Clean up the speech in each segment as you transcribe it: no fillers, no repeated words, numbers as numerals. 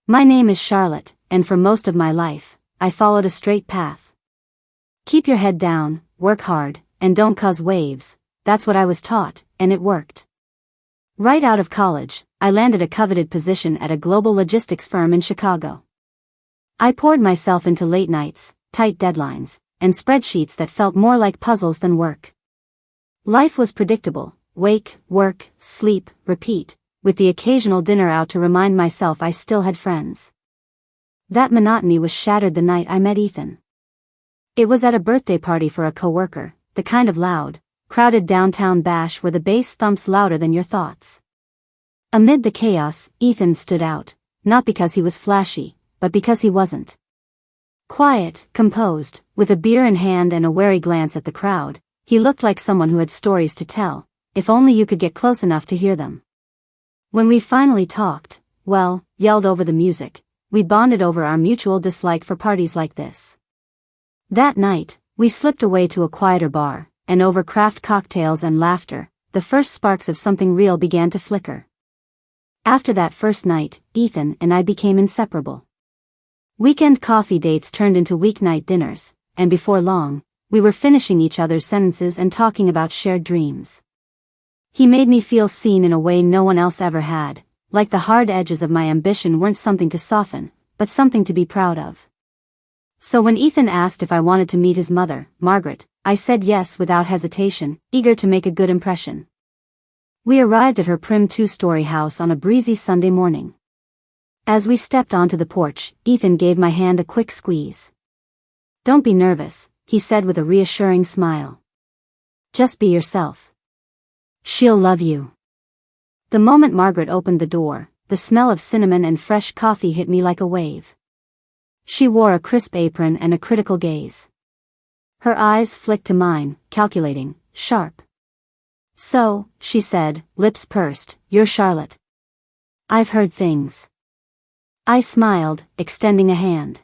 My name is Charlotte, and for most of my life, I followed a straight path. Keep your head down, work hard, and don't cause waves, that's what I was taught, and it worked. Right out of college, I landed a coveted position at a global logistics firm in Chicago. I poured myself into late nights, tight deadlines, and spreadsheets that felt more like puzzles than work. Life was predictable: wake, work, sleep, repeat, with the occasional dinner out to remind myself I still had friends. That monotony was shattered the night I met Ethan. It was at a birthday party for a coworker, the kind of loud, crowded downtown bash where the bass thumps louder than your thoughts. Amid the chaos, Ethan stood out, not because he was flashy, but because he wasn't. Quiet, composed, with a beer in hand and a wary glance at the crowd, he looked like someone who had stories to tell, if only you could get close enough to hear them. When we finally talked, yelled over the music, we bonded over our mutual dislike for parties like this. That night, we slipped away to a quieter bar, and over craft cocktails and laughter, the first sparks of something real began to flicker. After that first night, Ethan and I became inseparable. Weekend coffee dates turned into weeknight dinners, and before long, we were finishing each other's sentences and talking about shared dreams. He made me feel seen in a way no one else ever had, like the hard edges of my ambition weren't something to soften, but something to be proud of. So when Ethan asked if I wanted to meet his mother, Margaret, I said yes without hesitation, eager to make a good impression. We arrived at her prim two-story house on a breezy Sunday morning. As we stepped onto the porch, Ethan gave my hand a quick squeeze. "Don't be nervous," he said with a reassuring smile. "Just be yourself. She'll love you." The moment Margaret opened the door, the smell of cinnamon and fresh coffee hit me like a wave. She wore a crisp apron and a critical gaze. Her eyes flicked to mine, calculating, sharp. "So," she said, lips pursed, "you're Charlotte. I've heard things." I smiled, extending a hand.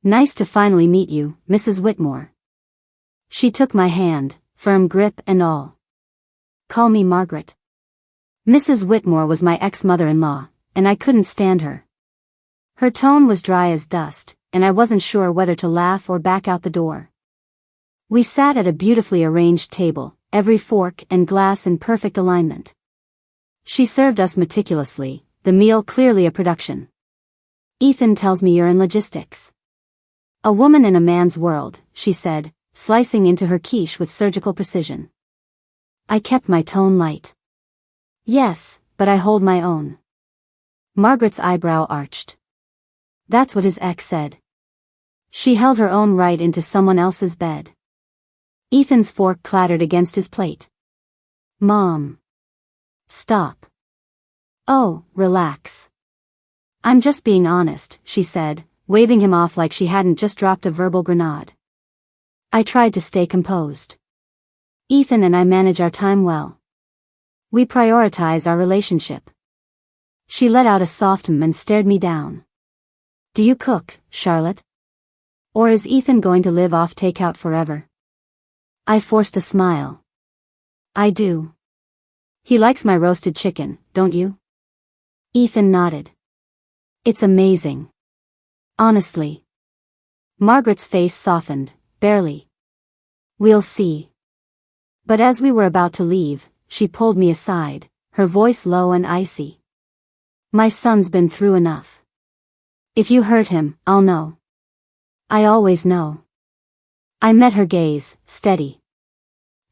"Nice to finally meet you, Mrs. Whitmore." She took my hand, firm grip and all. "Call me Margaret." Mrs. Whitmore was my ex-mother-in-law, and I couldn't stand her. Her tone was dry as dust, and I wasn't sure whether to laugh or back out the door. We sat at a beautifully arranged table, every fork and glass in perfect alignment. She served us meticulously, the meal clearly a production. "Ethan tells me you're in logistics." "A woman in a man's world," she said, slicing into her quiche with surgical precision. I kept my tone light. "Yes, but I hold my own." Margaret's eyebrow arched. "That's what his ex said." She held her own right into someone else's bed. Ethan's fork clattered against his plate. "Mom. Stop." "Oh, relax. I'm just being honest," she said, waving him off like she hadn't just dropped a verbal grenade. I tried to stay composed. "Ethan and I manage our time well. We prioritize our relationship." She let out a soft and stared me down. "Do you cook, Charlotte? Or is Ethan going to live off takeout forever?" I forced a smile. "I do. He likes my roasted chicken, don't you?" Ethan nodded. "It's amazing. Honestly." Margaret's face softened, barely. "We'll see." But as we were about to leave, she pulled me aside, her voice low and icy. "My son's been through enough. If you hurt him, I'll know. I always know." I met her gaze, steady.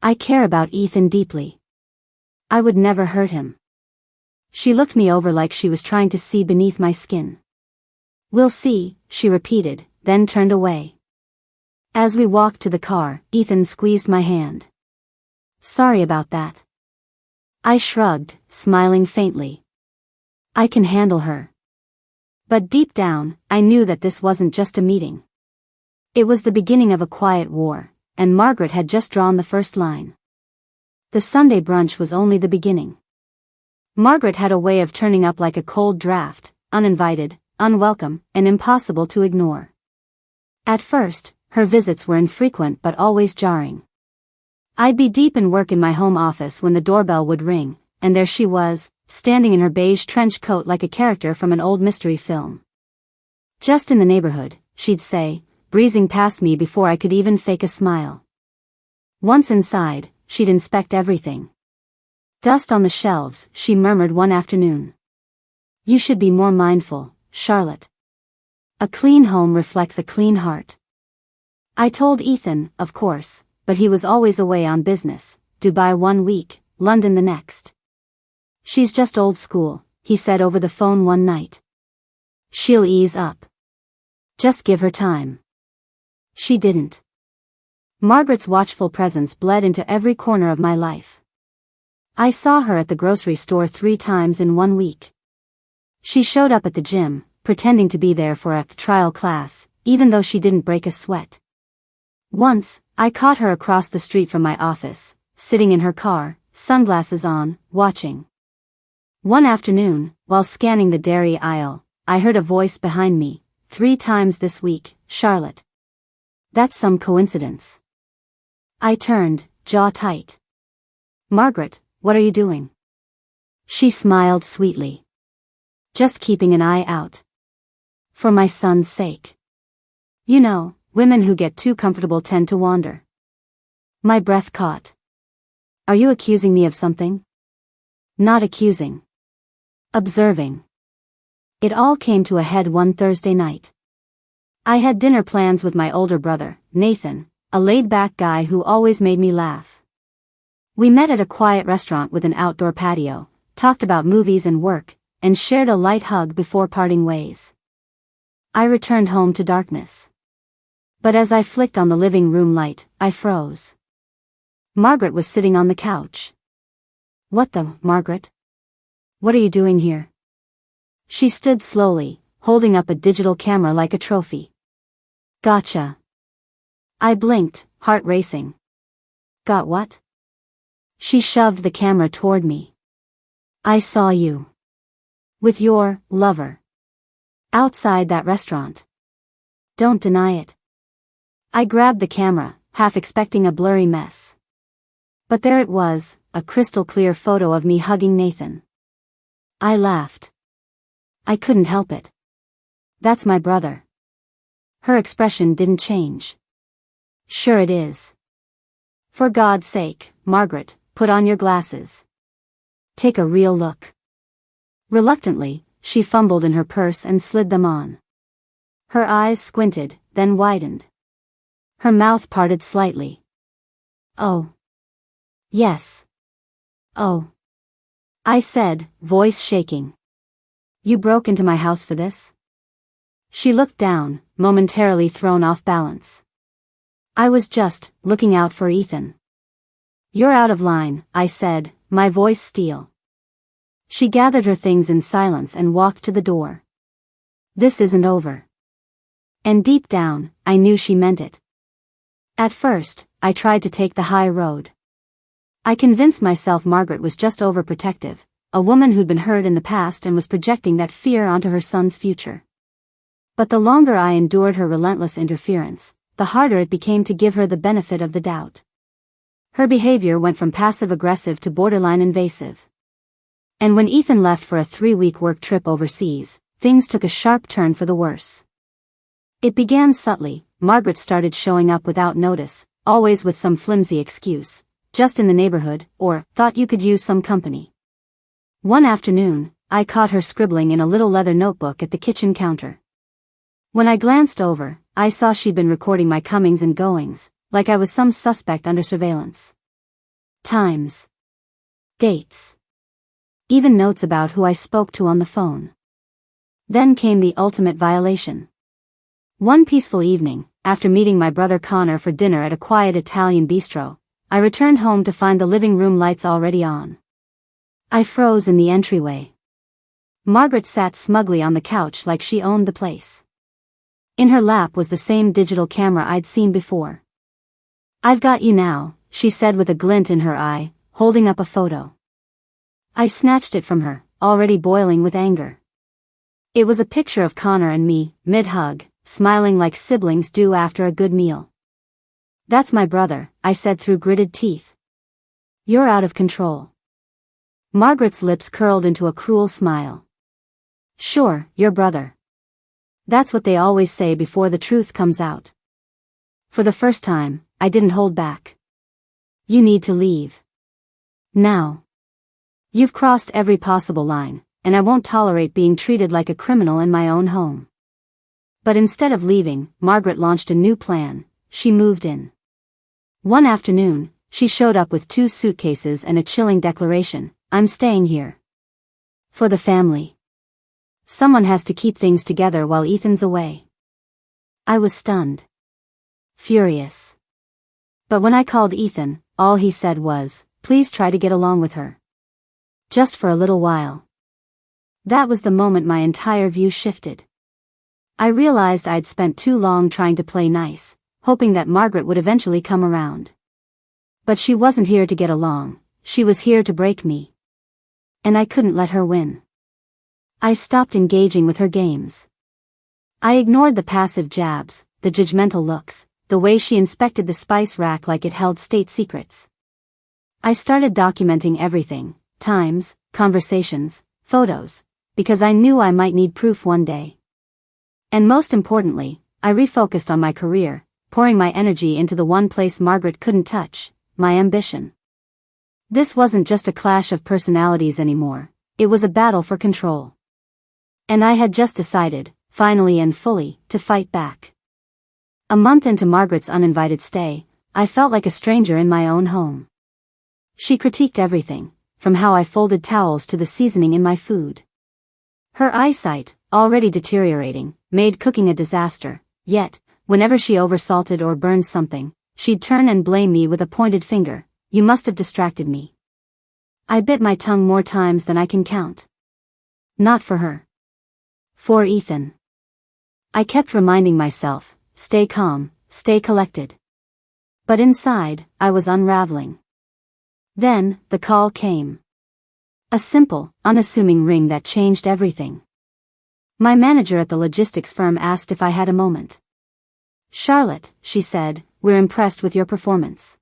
"I care about Ethan deeply. I would never hurt him." She looked me over like she was trying to see beneath my skin. "We'll see," she repeated, then turned away. As we walked to the car, Ethan squeezed my hand. "Sorry about that." I shrugged, smiling faintly. "I can handle her." But deep down, I knew that this wasn't just a meeting. It was the beginning of a quiet war, and Margaret had just drawn the first line. The Sunday brunch was only the beginning. Margaret had a way of turning up like a cold draft, uninvited, unwelcome, and impossible to ignore. At first, her visits were infrequent but always jarring. I'd be deep in work in my home office when the doorbell would ring, and there she was, standing in her beige trench coat like a character from an old mystery film. "Just in the neighborhood," she'd say, breezing past me before I could even fake a smile. Once inside, she'd inspect everything. "Dust on the shelves," she murmured one afternoon. "You should be more mindful, Charlotte. A clean home reflects a clean heart." I told Ethan, of course, but he was always away on business, Dubai one week, London the next. "She's just old school," he said over the phone one night. "She'll ease up. Just give her time." She didn't. Margaret's watchful presence bled into every corner of my life. I saw her at the grocery store 3 times in 1 week. She showed up at the gym, pretending to be there for a trial class, even though she didn't break a sweat. Once, I caught her across the street from my office, sitting in her car, sunglasses on, watching. One afternoon, while scanning the dairy aisle, I heard a voice behind me, "3 times this week, Charlotte. That's some coincidence." I turned, jaw tight. "Margaret, what are you doing?" She smiled sweetly. "Just keeping an eye out. For my son's sake. You know, women who get too comfortable tend to wander." My breath caught. "Are you accusing me of something?" "Not accusing. Observing." It all came to a head one Thursday night. I had dinner plans with my older brother, Nathan, a laid-back guy who always made me laugh. We met at a quiet restaurant with an outdoor patio, talked about movies and work, and shared a light hug before parting ways. I returned home to darkness. But as I flicked on the living room light, I froze. Margaret was sitting on the couch. "What the, Margaret? What are you doing here?" She stood slowly, holding up a digital camera like a trophy. "Gotcha." I blinked, heart racing. "Got what?" She shoved the camera toward me. "I saw you. With your lover. Outside that restaurant. Don't deny it." I grabbed the camera, half expecting a blurry mess. But there it was, a crystal clear photo of me hugging Nathan. I laughed. I couldn't help it. "That's my brother." Her expression didn't change. "Sure it is. For God's sake, Margaret, put on your glasses. Take a real look." Reluctantly, she fumbled in her purse and slid them on. Her eyes squinted, then widened. Her mouth parted slightly. "Oh. Yes. Oh." I said, voice shaking. "You broke into my house for this?" She looked down, momentarily thrown off balance. "I was just looking out for Ethan." "You're out of line," I said, my voice steel. She gathered her things in silence and walked to the door. "This isn't over." And deep down, I knew she meant it. At first, I tried to take the high road. I convinced myself Margaret was just overprotective, a woman who'd been hurt in the past and was projecting that fear onto her son's future. But the longer I endured her relentless interference, the harder it became to give her the benefit of the doubt. Her behavior went from passive-aggressive to borderline invasive. And when Ethan left for a 3-week work trip overseas, things took a sharp turn for the worse. It began subtly. Margaret started showing up without notice, always with some flimsy excuse, "Just in the neighborhood," or "Thought you could use some company." One afternoon, I caught her scribbling in a little leather notebook at the kitchen counter. When I glanced over, I saw she'd been recording my comings and goings, like I was some suspect under surveillance. Times. Dates. Even notes about who I spoke to on the phone. Then came the ultimate violation. One peaceful evening, after meeting my brother Connor for dinner at a quiet Italian bistro, I returned home to find the living room lights already on. I froze in the entryway. Margaret sat smugly on the couch like she owned the place. In her lap was the same digital camera I'd seen before. "I've got you now," she said with a glint in her eye, holding up a photo. I snatched it from her, already boiling with anger. It was a picture of Connor and me, mid-hug, smiling like siblings do after a good meal. "That's my brother," I said through gritted teeth. "You're out of control." Margaret's lips curled into a cruel smile. Sure, your brother. That's what they always say before the truth comes out. For the first time, I didn't hold back. You need to leave. Now. You've crossed every possible line, and I won't tolerate being treated like a criminal in my own home. But instead of leaving, Margaret launched a new plan. She moved in. One afternoon, she showed up with 2 suitcases and a chilling declaration: I'm staying here. For the family. Someone has to keep things together while Ethan's away. I was stunned. Furious. But when I called Ethan, all he said was, please try to get along with her. Just for a little while. That was the moment my entire view shifted. I realized I'd spent too long trying to play nice, hoping that Margaret would eventually come around. But she wasn't here to get along, she was here to break me. And I couldn't let her win. I stopped engaging with her games. I ignored the passive jabs, the judgmental looks, the way she inspected the spice rack like it held state secrets. I started documenting everything, times, conversations, photos, because I knew I might need proof one day. And most importantly, I refocused on my career, pouring my energy into the one place Margaret couldn't touch, my ambition. This wasn't just a clash of personalities anymore, it was a battle for control. And I had just decided, finally and fully, to fight back. A month into Margaret's uninvited stay, I felt like a stranger in my own home. She critiqued everything, from how I folded towels to the seasoning in my food. Her eyesight, already deteriorating, made cooking a disaster, yet, whenever she oversalted or burned something, she'd turn and blame me with a pointed finger. You must have distracted me. I bit my tongue more times than I can count. Not for her. For Ethan. I kept reminding myself, stay calm, stay collected. But inside, I was unraveling. Then, the call came. A simple, unassuming ring that changed everything. My manager at the logistics firm asked if I had a moment. Charlotte, she said, we're impressed with your performance.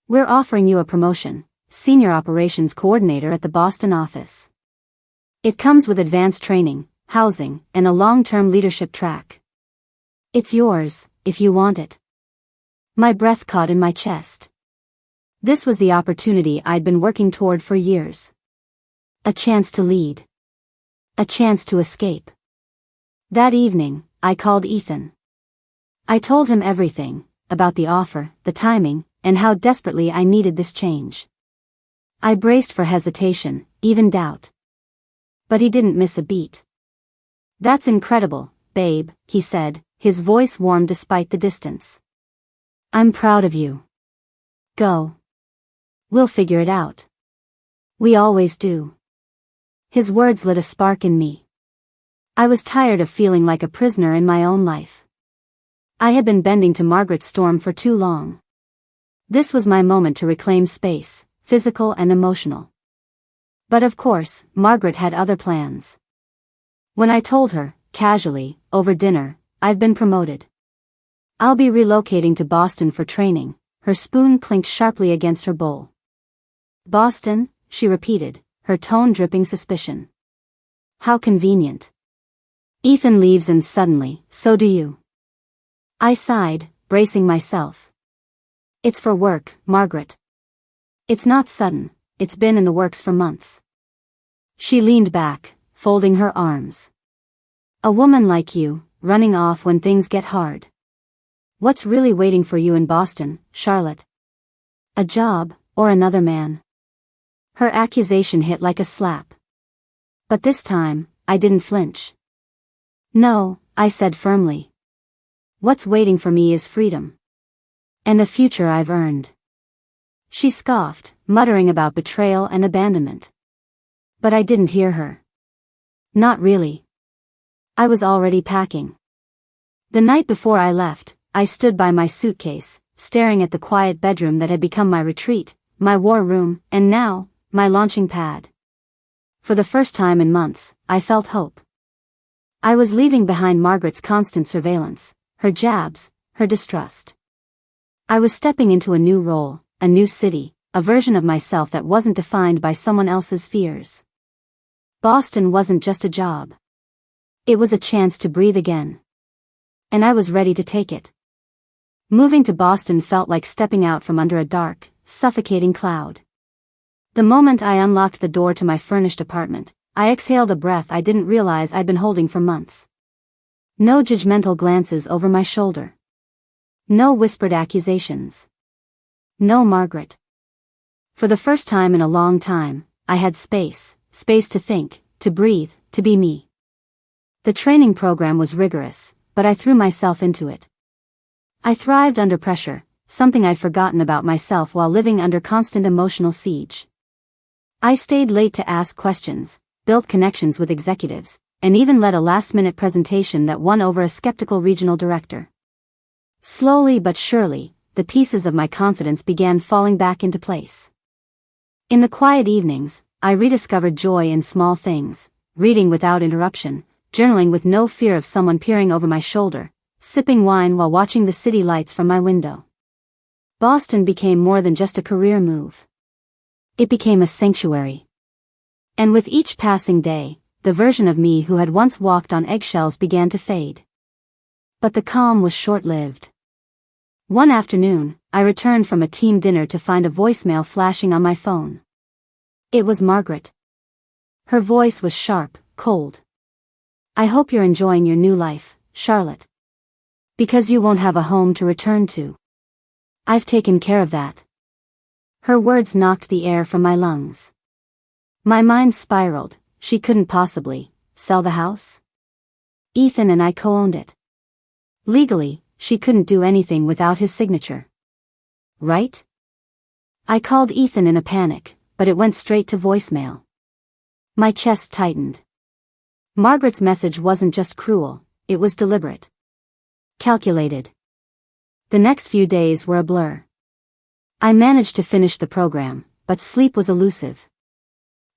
We're offering you a promotion, Senior Operations Coordinator at the Boston office. It comes with advanced training, housing, and a long-term leadership track. It's yours, if you want it. My breath caught in my chest. This was the opportunity I'd been working toward for years. A chance to lead. A chance to escape. That evening, I called Ethan. I told him everything, about the offer, the timing, and how desperately I needed this change. I braced for hesitation, even doubt. But he didn't miss a beat. That's incredible, babe, he said, his voice warm despite the distance. I'm proud of you. Go. We'll figure it out. We always do. His words lit a spark in me. I was tired of feeling like a prisoner in my own life. I had been bending to Margaret's storm for too long. This was my moment to reclaim space, physical and emotional. But of course, Margaret had other plans. When I told her, casually, over dinner, I've been promoted. I'll be relocating to Boston for training, her spoon clinked sharply against her bowl. Boston, she repeated, her tone dripping suspicion. How convenient. Ethan leaves and suddenly, so do you. I sighed, bracing myself. It's for work, Margaret. It's not sudden, it's been in the works for months. She leaned back, folding her arms. A woman like you, running off when things get hard. What's really waiting for you in Boston, Charlotte? A job, or another man? Her accusation hit like a slap. But this time, I didn't flinch. No, I said firmly. What's waiting for me is freedom. And a future I've earned. She scoffed, muttering about betrayal and abandonment. But I didn't hear her. Not really. I was already packing. The night before I left, I stood by my suitcase, staring at the quiet bedroom that had become my retreat, my war room, and now, my launching pad. For the first time in months, I felt hope. I was leaving behind Margaret's constant surveillance, her jabs, her distrust. I was stepping into a new role, a new city, a version of myself that wasn't defined by someone else's fears. Boston wasn't just a job. It was a chance to breathe again. And I was ready to take it. Moving to Boston felt like stepping out from under a dark, suffocating cloud. The moment I unlocked the door to my furnished apartment, I exhaled a breath I didn't realize I'd been holding for months. No judgmental glances over my shoulder. No whispered accusations. No Margaret. For the first time in a long time, I had space to think, to breathe, to be me. The training program was rigorous, but I threw myself into it. I thrived under pressure, something I'd forgotten about myself while living under constant emotional siege. I stayed late to ask questions, built connections with executives, and even led a last-minute presentation that won over a skeptical regional director. Slowly but surely, the pieces of my confidence began falling back into place. In the quiet evenings, I rediscovered joy in small things, reading without interruption, journaling with no fear of someone peering over my shoulder, sipping wine while watching the city lights from my window. Boston became more than just a career move. It became a sanctuary. And with each passing day, the version of me who had once walked on eggshells began to fade. But the calm was short-lived. One afternoon, I returned from a team dinner to find a voicemail flashing on my phone. It was Margaret. Her voice was sharp, cold. "I hope you're enjoying your new life, Charlotte. Because you won't have a home to return to. I've taken care of that." Her words knocked the air from my lungs. My mind spiraled. She couldn't possibly sell the house? Ethan and I co-owned it. Legally, she couldn't do anything without his signature. Right? I called Ethan in a panic, but it went straight to voicemail. My chest tightened. Margaret's message wasn't just cruel, it was deliberate. Calculated. The next few days were a blur. I managed to finish the program, but sleep was elusive.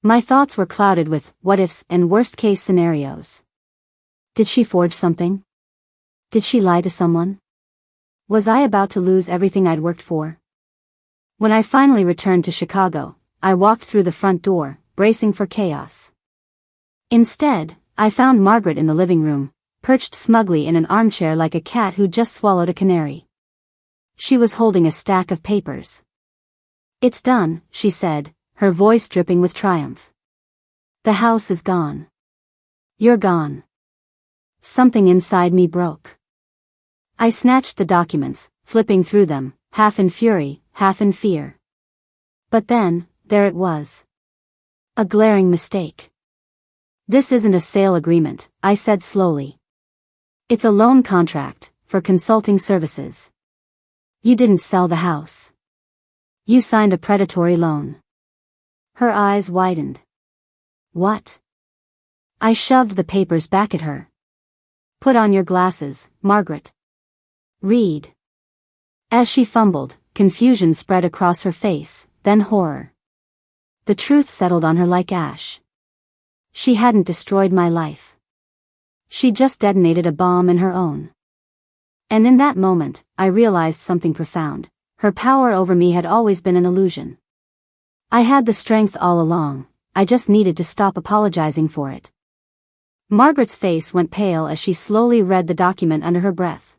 My thoughts were clouded with what-ifs and worst-case scenarios. Did she forge something? Did she lie to someone? Was I about to lose everything I'd worked for? When I finally returned to Chicago, I walked through the front door, bracing for chaos. Instead, I found Margaret in the living room, perched smugly in an armchair like a cat who'd just swallowed a canary. She was holding a stack of papers. "It's done," she said, her voice dripping with triumph. "The house is gone. You're gone." Something inside me broke. I snatched the documents, flipping through them, half in fury, half in fear. But then, there it was. A glaring mistake. "This isn't a sale agreement," I said slowly. "It's a loan contract, for consulting services. You didn't sell the house. You signed a predatory loan." Her eyes widened. "What?" I shoved the papers back at her. "Put on your glasses, Margaret. Read." As she fumbled, confusion spread across her face, then horror. The truth settled on her like ash. She hadn't destroyed my life. She just detonated a bomb in her own. And in that moment, I realized something profound. Her power over me had always been an illusion. I had the strength all along, I just needed to stop apologizing for it. Margaret's face went pale as she slowly read the document under her breath.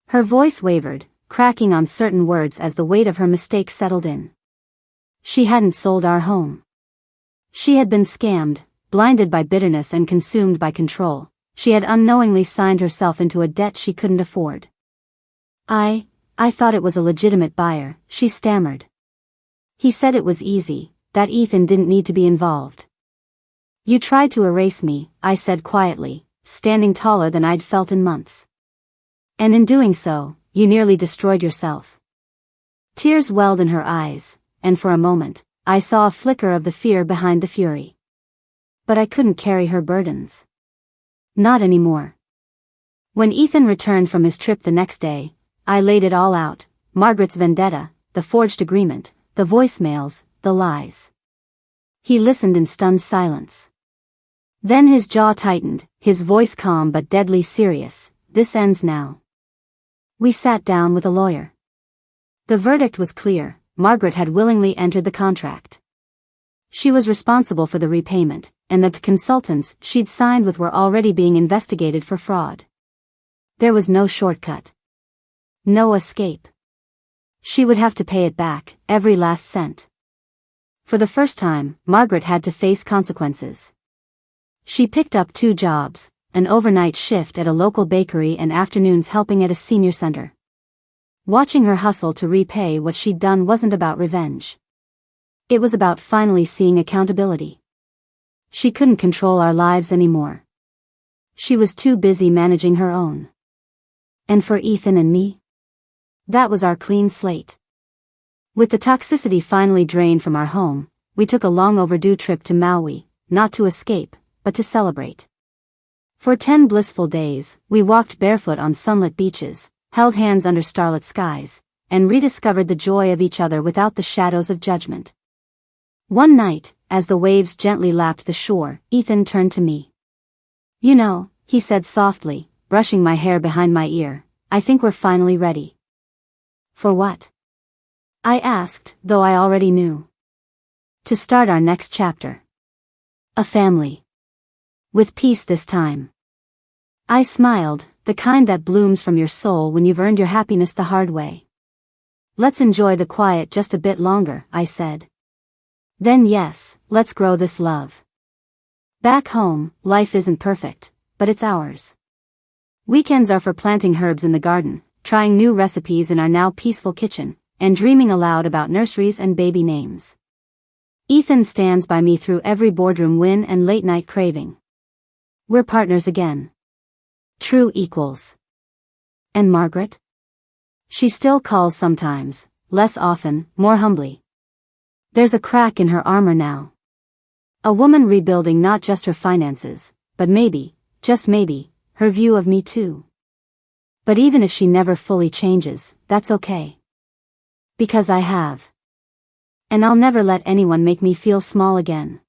Her voice wavered, cracking on certain words as the weight of her mistake settled in. She hadn't sold our home. She had been scammed, blinded by bitterness and consumed by control. She had unknowingly signed herself into a debt she couldn't afford. I thought it was a legitimate buyer," she stammered. "He said it was easy, that Ethan didn't need to be involved." "You tried to erase me," I said quietly, standing taller than I'd felt in months. "And in doing so, you nearly destroyed yourself." Tears welled in her eyes, and for a moment, I saw a flicker of the fear behind the fury. But I couldn't carry her burdens. Not anymore. When Ethan returned from his trip the next day, I laid it all out: Margaret's vendetta, the forged agreement, the voicemails, the lies. He listened in stunned silence. Then his jaw tightened, his voice calm but deadly serious. "This ends now." We sat down with a lawyer. The verdict was clear: Margaret had willingly entered the contract. She was responsible for the repayment, and that the consultants she'd signed with were already being investigated for fraud. There was no shortcut. No escape. She would have to pay it back, every last cent. For the first time, Margaret had to face consequences. She picked up 2 jobs, an overnight shift at a local bakery and afternoons helping at a senior center. Watching her hustle to repay what she'd done wasn't about revenge. It was about finally seeing accountability. She couldn't control our lives anymore. She was too busy managing her own. And for Ethan and me? That was our clean slate. With the toxicity finally drained from our home, we took a long overdue trip to Maui, not to escape, but to celebrate. For 10 blissful days, we walked barefoot on sunlit beaches, held hands under starlit skies, and rediscovered the joy of each other without the shadows of judgment. One night, as the waves gently lapped the shore, Ethan turned to me. "You know," he said softly, brushing my hair behind my ear, "I think we're finally ready." "For what?" I asked, though I already knew. "To start our next chapter. A family. With peace this time." I smiled, the kind that blooms from your soul when you've earned your happiness the hard way. "Let's enjoy the quiet just a bit longer," I said. "Then yes, let's grow this love. Back home, life isn't perfect, but it's ours. Weekends are for planting herbs in the garden, trying new recipes in our now peaceful kitchen, and dreaming aloud about nurseries and baby names. Ethan stands by me through every boardroom win and late-night craving. We're partners again. True equals. And Margaret? She still calls sometimes, less often, more humbly. There's a crack in her armor now. A woman rebuilding not just her finances, but maybe, just maybe, her view of me too. But even if she never fully changes, that's okay. Because I have. And I'll never let anyone make me feel small again.